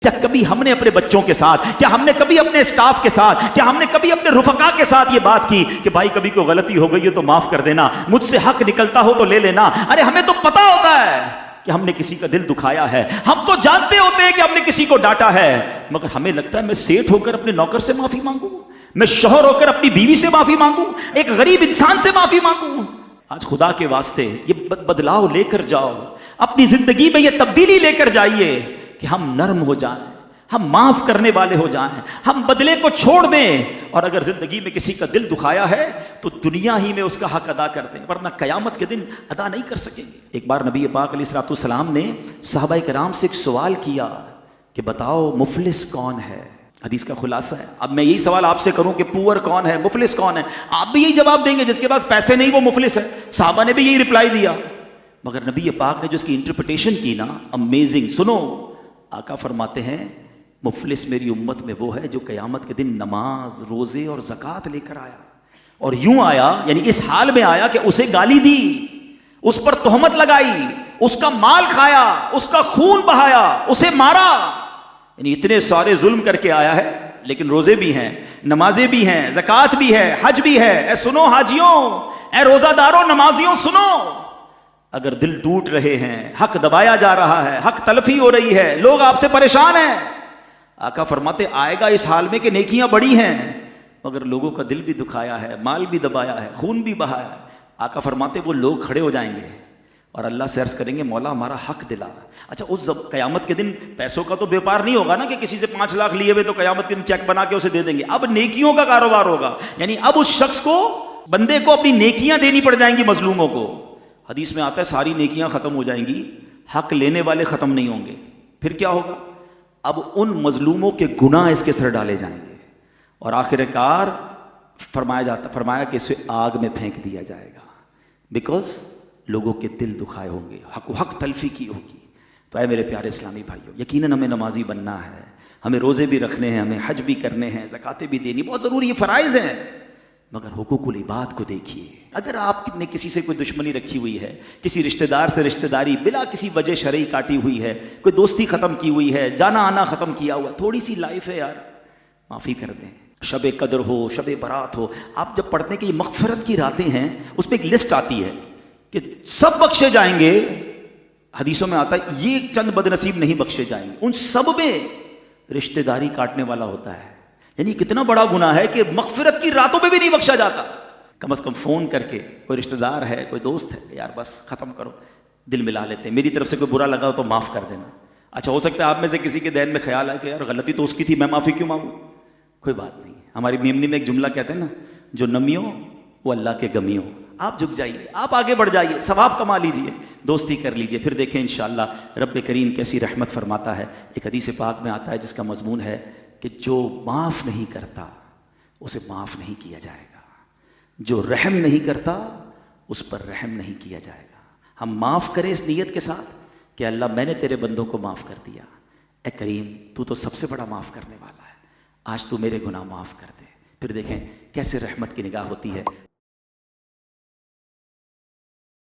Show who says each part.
Speaker 1: کیا کبھی ہم نے اپنے بچوں کے ساتھ، کیا ہم نے کبھی اپنے اسٹاف کے ساتھ، کیا ہم نے کبھی اپنے رفقا کے ساتھ یہ بات کی کہ بھائی کبھی کوئی غلطی ہو گئی ہے تو معاف کر دینا، مجھ سے حق نکلتا ہو تو لے لینا؟ ارے ہمیں تو پتا ہوتا ہے کہ ہم نے کسی کا دل دکھایا ہے، ہم تو جانتے ہوتے ہیں کہ ہم نے کسی کو ڈانٹا ہے، مگر ہمیں لگتا ہے میں سیٹ ہو کر اپنے نوکر سے معافی مانگوں، میں شوہر ہو کر اپنی بیوی سے معافی مانگوں، ایک غریب انسان سے معافی مانگوں۔ آج خدا کے واسطے یہ بدلاؤ لے کر جاؤ، اپنی زندگی میں یہ تبدیلی لے کر جائیے کہ ہم نرم ہو جائیں، ہم معاف کرنے والے ہو جائیں، ہم بدلے کو چھوڑ دیں، اور اگر زندگی میں کسی کا دل دکھایا ہے تو دنیا ہی میں اس کا حق ادا کر دیں، ورنہ قیامت کے دن ادا نہیں کر سکیں گے۔ ایک بار نبی پاک علیہ الصلوۃ والسلام نے صحابہ کرام سے ایک سوال کیا کہ بتاؤ مفلس کون ہے؟ حدیث کا خلاصہ ہے۔ اب میں یہی سوال آپ سے کروں کہ پور کون ہے، مفلس کون ہے؟ آپ بھی یہی جواب دیں گے، جس کے پاس پیسے نہیں وہ مفلس ہے۔ صحابہ نے بھی یہی رپلائی دیا، مگر نبی پاک نے جو اس کی انٹرپریٹیشن کی نا، امیزنگ۔ سنو، آقا فرماتے ہیں مفلس میری امت میں وہ ہے جو قیامت کے دن نماز، روزے اور زکوٰۃ لے کر آیا، اور یوں آیا، یعنی اس حال میں آیا کہ اسے گالی دی، اس پر تہمت لگائی، اس کا مال کھایا، اس کا خون بہایا، اسے مارا، یعنی اتنے سارے ظلم کر کے آیا ہے، لیکن روزے بھی ہیں، نمازیں بھی ہیں، زکوٰۃ بھی ہے، حج بھی ہے۔ اے سنو حاجیوں، اے روزہ داروں، نمازیوں، سنو، اگر دل ٹوٹ رہے ہیں، حق دبایا جا رہا ہے، حق تلفی ہو رہی ہے، لوگ آپ سے پریشان ہیں، آقا فرماتے آئے گا اس حال میں کہ نیکیاں بڑی ہیں مگر لوگوں کا دل بھی دکھایا ہے، مال بھی دبایا ہے، خون بھی بہایا ہے۔ آقا فرماتے وہ لوگ کھڑے ہو جائیں گے اور اللہ سے عرض کریں گے مولا ہمارا حق دلا۔ اچھا، اس قیامت کے دن پیسوں کا تو بیپار نہیں ہوگا نا کہ کسی سے 5 لاکھ لیے ہوئے تو قیامت کے دن چیک بنا کے اسے دے دیں گے، اب نیکیوں کا کاروبار ہوگا، یعنی اب اس شخص کو، بندے کو اپنی نیکیاں دینی پڑ جائیں گی مظلوموں کو۔ حدیث میں آتا ہے ساری نیکیاں ختم ہو جائیں گی، حق لینے والے ختم نہیں ہوں گے، پھر کیا ہوگا؟ اب ان مظلوموں کے گناہ اس کے سر ڈالے جائیں گے، اور آخر کار فرمایا کہ اسے آگ میں پھینک دیا جائے گا، بیکاز لوگوں کے دل دکھائے ہوں گے، حق تلفی کی ہوگی۔ تو اے میرے پیارے اسلامی بھائیوں، یقیناً ہمیں نمازی بننا ہے، ہمیں روزے بھی رکھنے ہیں، ہمیں حج بھی کرنے ہیں، زکاتیں بھی دینی بہت ضروری، یہ فرائض ہیں، مگر حقوق العباد کو دیکھیے۔ اگر آپ نے کسی سے کوئی دشمنی رکھی ہوئی ہے، کسی رشتہ دار سے رشتہ داری بلا کسی وجہ شرعی کاٹی ہوئی ہے، کوئی دوستی ختم کی ہوئی ہے، جانا آنا ختم کیا ہوا، تھوڑی سی لائف ہے یار، معافی کر دیں۔ شب قدر ہو، شب برات ہو، آپ جب پڑھتے ہیں کہ یہ مغفرت کی راتیں ہیں، اس پہ ایک لسٹ آتی ہے کہ سب بخشے جائیں گے، حدیثوں میں آتا ہے یہ چند بد نصیب نہیں بخشے جائیں گے، ان سب میں رشتہ داری کاٹنے والا ہوتا ہے۔ یعنی کتنا بڑا گناہ ہے کہ مغفرت کی راتوں میں بھی نہیں بخشا جاتا۔ کم از کم فون کر کے کوئی رشتہ دار ہے، کوئی دوست ہے، یار بس ختم کرو، دل ملا لیتے ہیں، میری طرف سے کوئی برا لگا ہو تو معاف کر دینا۔ اچھا، ہو سکتا ہے آپ میں سے کسی کے ذہن میں خیال آئے کہ یار غلطی تو اس کی تھی، میں معافی کیوں مانگوں؟ کوئی بات نہیں، ہماری میمنی میں ایک جملہ کہتے ہیں نا، جو نمیوں وہ اللہ کے گمیوں۔ آپ جھک جائیے، آپ آگے بڑھ جائیے، ثواب کما لیجئے، دوستی کر لیجئے، پھر دیکھیں انشاءاللہ رب کریم کیسی رحمت فرماتا ہے۔ ایک حدیث پاک میں آتا ہے جس کا مضمون ہے کہ جو معاف نہیں کرتا اسے معاف نہیں کیا جائے گا، جو رحم نہیں کرتا اس پر رحم نہیں کیا جائے گا۔ ہم معاف کریں اس نیت کے ساتھ کہ اللہ میں نے تیرے بندوں کو معاف کر دیا، اے کریم تو سب سے بڑا معاف کرنے والا ہے، آج تو میرے گناہ معاف کر دے، پھر دیکھیں کیسے رحمت کی نگاہ ہوتی ہے۔